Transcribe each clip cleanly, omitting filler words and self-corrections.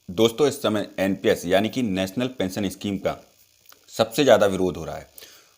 दोस्तों, इस समय एनपीएस यानी कि नेशनल पेंशन स्कीम का सबसे ज़्यादा विरोध हो रहा है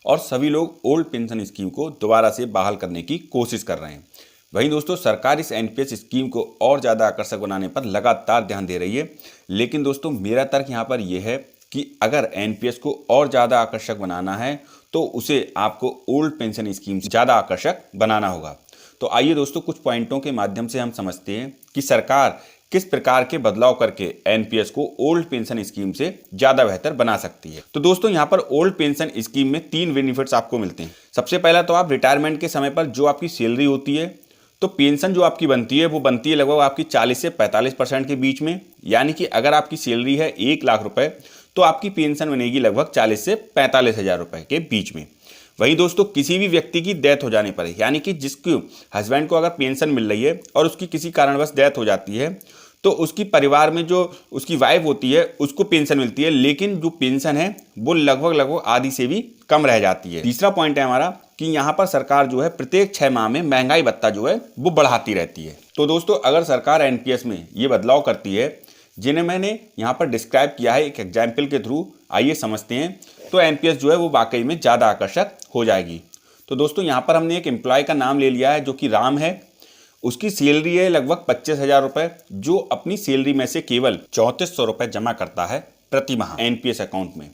और सभी लोग ओल्ड पेंशन स्कीम को दोबारा से बहाल करने की कोशिश कर रहे हैं। वहीं दोस्तों, सरकार इस एनपीएस स्कीम को और ज़्यादा आकर्षक बनाने पर लगातार ध्यान दे रही है। लेकिन दोस्तों, मेरा तर्क यहाँ पर यह है कि अगर एनपीएस को और ज़्यादा आकर्षक बनाना है तो उसे आपको ओल्ड पेंशन स्कीम से ज़्यादा आकर्षक बनाना होगा। तो आइए दोस्तों, कुछ पॉइंटों के माध्यम से हम समझते हैं कि सरकार किस प्रकार के बदलाव करके एनपीएस को ओल्ड पेंशन स्कीम से ज़्यादा बेहतर बना सकती है। तो दोस्तों, यहाँ पर ओल्ड पेंशन स्कीम में 3 बेनिफिट्स आपको मिलते हैं। सबसे पहला तो आप रिटायरमेंट के समय पर जो आपकी सैलरी होती है, तो पेंशन जो आपकी बनती है वो बनती है लगभग आपकी 40 से 45% के बीच में। यानी कि अगर आपकी सैलरी है 1 लाख रुपए तो आपकी पेंशन बनेगी लगभग 40 से 45 हज़ार रुपये के बीच में। वहीं दोस्तों, किसी भी व्यक्ति की डेथ हो जाने पर, यानी कि जिसके हस्बैंड को अगर पेंशन मिल रही है और उसकी किसी कारणवश डेथ हो जाती है, तो उसकी परिवार में जो उसकी वाइफ होती है उसको पेंशन मिलती है, लेकिन जो पेंशन है वो लगभग आधी से भी कम रह जाती है। तीसरा पॉइंट है हमारा कि यहाँ पर सरकार जो है प्रत्येक 6 माह में महंगाई भत्ता जो है वो बढ़ाती रहती है। तो दोस्तों, अगर सरकार एनपीएस में ये बदलाव करती है जिन्हें मैंने यहाँ पर डिस्क्राइब किया है एक एग्जाम्पल के थ्रू, आइए समझते हैं, तो एनपीएस जो है वो वाकई में ज़्यादा आकर्षक हो जाएगी। तो दोस्तों, यहाँ पर हमने एक एम्प्लॉय का नाम ले लिया है जो कि राम है। उसकी सैलरी है लगभग 25,000 रुपये, जो अपनी सैलरी में से केवल 3400 रुपये जमा करता है प्रति माह एनपीएस अकाउंट में,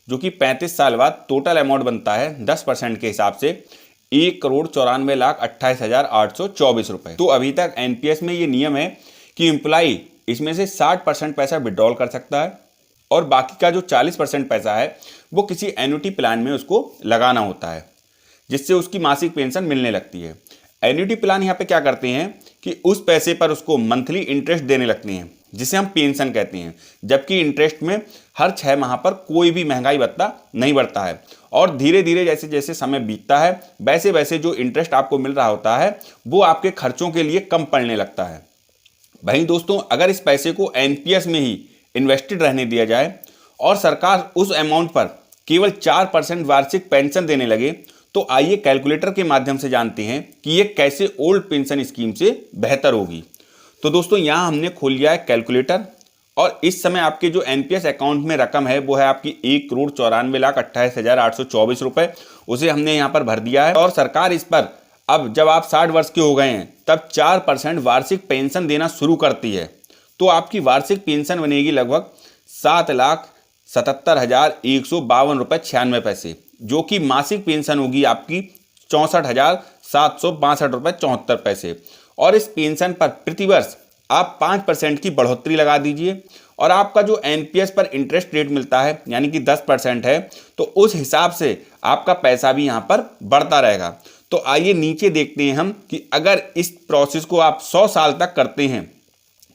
जो कि 35 साल बाद टोटल अमाउंट बनता है 10% के हिसाब से 1,94,28,824 रुपये। तो अभी तक एनपीएस में ये नियम है कि एम्प्लॉय इसमें से 60% पैसा विड्रॉल कर सकता है और बाकी का जो 40% पैसा है वो किसी एन्युटी प्लान में उसको लगाना होता है, जिससे उसकी मासिक पेंशन मिलने लगती है। एन्युटी प्लान यहाँ पे क्या करते हैं कि उस पैसे पर उसको मंथली इंटरेस्ट देने लगते हैं, जिसे हम पेंशन कहते हैं, जबकि इंटरेस्ट में हर 6 माह पर कोई भी महंगाई भत्ता नहीं बढ़ता है और धीरे धीरे जैसे जैसे समय बीतता है वैसे वैसे जो इंटरेस्ट आपको मिल रहा होता है वो आपके खर्चों के लिए कम पड़ने लगता है। वहीं दोस्तों, अगर इस पैसे को एनपीएस में ही इन्वेस्टेड रहने दिया जाए और सरकार उस अमाउंट पर केवल 4% वार्षिक पेंशन देने लगे, तो आइए कैलकुलेटर के माध्यम से जानते हैं कि ये कैसे ओल्ड पेंशन स्कीम से बेहतर होगी। तो दोस्तों, यहाँ हमने खोल लिया है कैलकुलेटर और इस समय आपके जो एनपीएस अकाउंट में रकम है वो है आपकी 1,94,28,824 रुपये। उसे हमने यहाँ पर भर दिया है और सरकार इस पर अब जब आप 60 वर्ष के हो गए हैं तब 4% वार्षिक पेंशन देना शुरू करती है। तो आपकी वार्षिक पेंशन बनेगी लगभग 7,77,152 रुपये 96 पैसे, जो कि मासिक पेंशन होगी आपकी 64,762 रुपये 74 पैसे। और इस पेंशन पर प्रतिवर्ष आप 5% की बढ़ोतरी लगा दीजिए और आपका जो एनपीएस पर इंटरेस्ट रेट मिलता है यानी कि 10% है, तो उस हिसाब से आपका पैसा भी यहाँ पर बढ़ता रहेगा। तो आइए नीचे देखते हैं हम कि अगर इस प्रोसेस को आप 100 साल तक करते हैं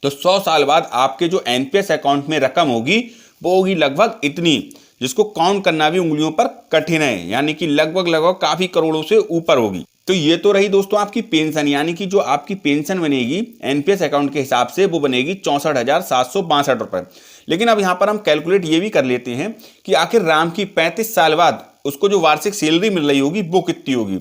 तो 100 साल बाद आपके जो एनपीएस अकाउंट में रकम होगी वो होगी लगभग इतनी, जिसको काउंट करना भी उंगलियों पर कठिन है, यानी कि लगभग काफ़ी करोड़ों से ऊपर होगी। तो ये तो रही दोस्तों आपकी पेंशन, यानी कि जो आपकी पेंशन बनेगी एनपीएस अकाउंट के हिसाब से वो बनेगी 64,762 रुपये। लेकिन अब यहाँ पर हम कैलकुलेट ये भी कर लेते हैं कि आखिर राम की 35 साल बाद उसको जो वार्षिक सैलरी मिल रही होगी वो कितनी होगी।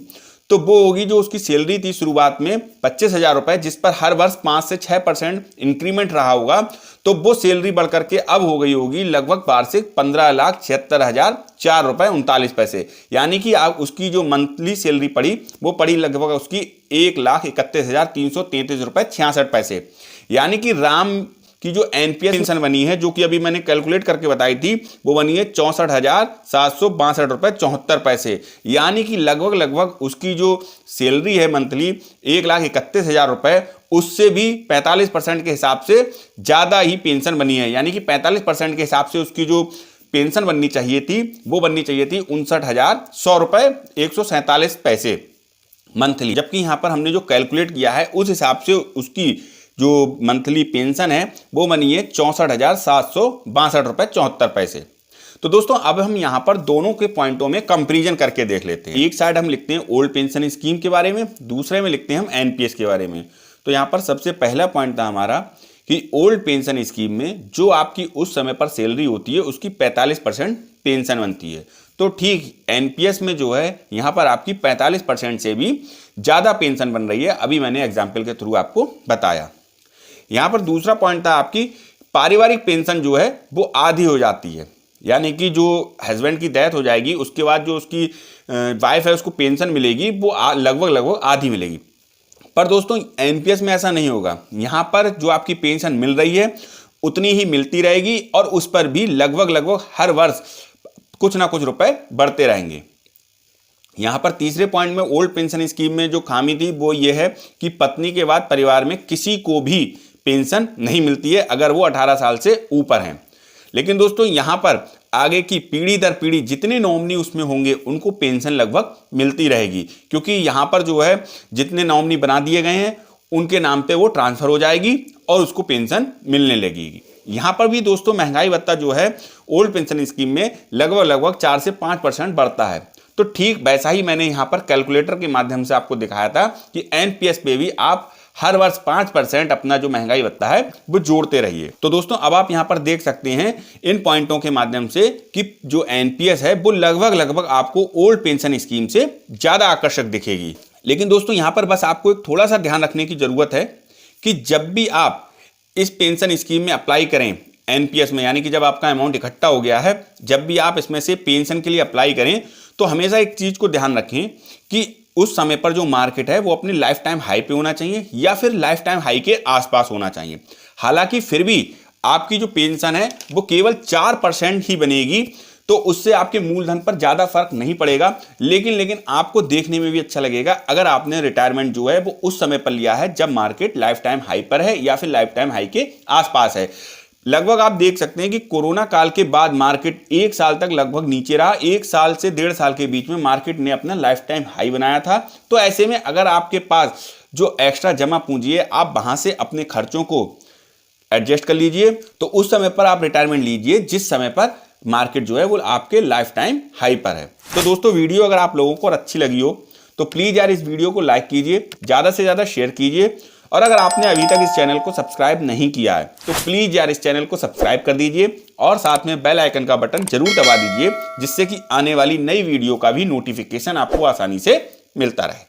तो वो होगी जो उसकी सैलरी थी शुरुआत में 25,000 रुपये, जिस पर हर वर्ष 5 से 6% इंक्रीमेंट रहा होगा, तो वो सैलरी बढ़ करके अब हो गई होगी लगभग वार्षिक 15,76,004 रुपये 39 पैसे। यानी कि आप उसकी जो मंथली सैलरी पड़ी वो पड़ी लगभग उसकी 1,31,333 रुपये 66 पैसे। यानी कि राम की जो एनपीएस पेंशन बनी है, जो कि अभी मैंने कैलकुलेट करके बताई थी, वो बनी है 64,762 रुपये 74 पैसे। यानी कि लगभग उसकी जो सैलरी है मंथली 1,31,000 रुपये, उससे भी 45% के हिसाब से ज़्यादा ही पेंशन बनी है। यानी कि 45% के हिसाब से उसकी जो पेंशन बननी चाहिए थी वो बननी चाहिए थी 59,100 रुपये 147 पैसे मंथली, जबकि यहाँ पर हमने जो कैलकुलेट किया है उस हिसाब से उसकी जो मंथली पेंशन है वो बनी है 64,762 रुपये 74 पैसे। तो दोस्तों, अब हम यहाँ पर दोनों के पॉइंटों में कंपैरिजन करके देख लेते हैं। एक साइड हम लिखते हैं ओल्ड पेंशन स्कीम के बारे में, दूसरे में लिखते हैं हम एनपीएस के बारे में। तो यहाँ पर सबसे पहला पॉइंट था हमारा कि ओल्ड पेंशन स्कीम में जो आपकी उस समय पर सैलरी होती है उसकी 45% पेंशन बनती है। तो ठीक एनपीएस में जो है यहाँ पर आपकी 45% से भी ज़्यादा पेंशन बन रही है। अभी मैंने एग्जाम्पल के थ्रू आपको बताया। यहाँ पर दूसरा पॉइंट था आपकी पारिवारिक पेंशन जो है वो आधी हो जाती है, यानी कि जो हस्बैंड की डेथ हो जाएगी उसके बाद जो उसकी वाइफ है उसको पेंशन मिलेगी वो लगभग आधी मिलेगी। पर दोस्तों एनपीएस में ऐसा नहीं होगा। यहाँ पर जो आपकी पेंशन मिल रही है उतनी ही मिलती रहेगी और उस पर भी लगभग हर वर्ष कुछ ना कुछ रुपए बढ़ते रहेंगे। यहाँ पर तीसरे पॉइंट में ओल्ड पेंशन स्कीम में जो खामी थी वो ये है कि पत्नी के बाद परिवार में किसी को भी पेंशन नहीं मिलती है अगर वो 18 साल से ऊपर हैं। लेकिन दोस्तों यहाँ पर आगे की पीढ़ी दर पीढ़ी जितने नॉमिनी उसमें होंगे उनको पेंशन लगभग मिलती रहेगी, क्योंकि यहाँ पर जो है जितने नॉमिनी बना दिए गए हैं उनके नाम पे वो ट्रांसफर हो जाएगी और उसको पेंशन मिलने लगेगी। यहाँ पर भी दोस्तों महंगाई भत्ता जो है ओल्ड पेंशन स्कीम में लगभग 4 से 5% बढ़ता है। तो ठीक वैसा ही मैंने यहाँ पर कैलकुलेटर के माध्यम से आपको दिखाया था कि एनपीएस पे भी आप हर वर्ष 5% अपना जो महंगाई भत्ता है वो जोड़ते रहिए। तो दोस्तों अब आप यहाँ पर देख सकते हैं इन पॉइंटों के माध्यम से कि जो एनपीएस है वो लगभग आपको ओल्ड पेंशन स्कीम से ज्यादा आकर्षक दिखेगी। लेकिन दोस्तों यहाँ पर बस आपको एक थोड़ा सा ध्यान रखने की जरूरत है कि जब भी आप इस पेंशन स्कीम में अप्लाई करें एनपीएस में, यानी कि जब आपका अमाउंट इकट्ठा हो गया है, जब भी आप इसमें से पेंशन के लिए अप्लाई करें तो हमेशा एक चीज को ध्यान रखें कि उस समय पर जो मार्केट है वो अपनी लाइफ टाइम हाई पे होना चाहिए या फिर लाइफ टाइम हाई के आसपास होना चाहिए। हालांकि फिर भी आपकी जो पेंशन है वो केवल 4% ही बनेगी, तो उससे आपके मूलधन पर ज्यादा फर्क नहीं पड़ेगा। लेकिन आपको देखने में भी अच्छा लगेगा अगर आपने रिटायरमेंट जो है वो उस समय पर लिया है जब मार्केट लाइफ टाइम हाई पर है या फिर लाइफ टाइम हाई के आसपास है। लगभग आप देख सकते हैं कि कोरोना काल के बाद मार्केट 1 साल तक लगभग नीचे रहा। 1 साल से 1.5 साल के बीच में मार्केट ने अपना लाइफ टाइम हाई बनाया था। तो ऐसे में अगर आपके पास जो एक्स्ट्रा जमा पूंजी है आप वहां से अपने खर्चों को एडजस्ट कर लीजिए, तो उस समय पर आप रिटायरमेंट लीजिए जिस समय पर मार्केट जो है वो आपके लाइफ टाइम हाई पर है। तो दोस्तों वीडियो अगर आप लोगों को अच्छी लगी हो तो प्लीज यार इस वीडियो को लाइक कीजिए, ज्यादा से ज्यादा शेयर कीजिए, और अगर आपने अभी तक इस चैनल को सब्सक्राइब नहीं किया है तो प्लीज यार इस चैनल को सब्सक्राइब कर दीजिए और साथ में बेल आइकन का बटन जरूर दबा दीजिए, जिससे कि आने वाली नई वीडियो का भी नोटिफिकेशन आपको आसानी से मिलता रहे।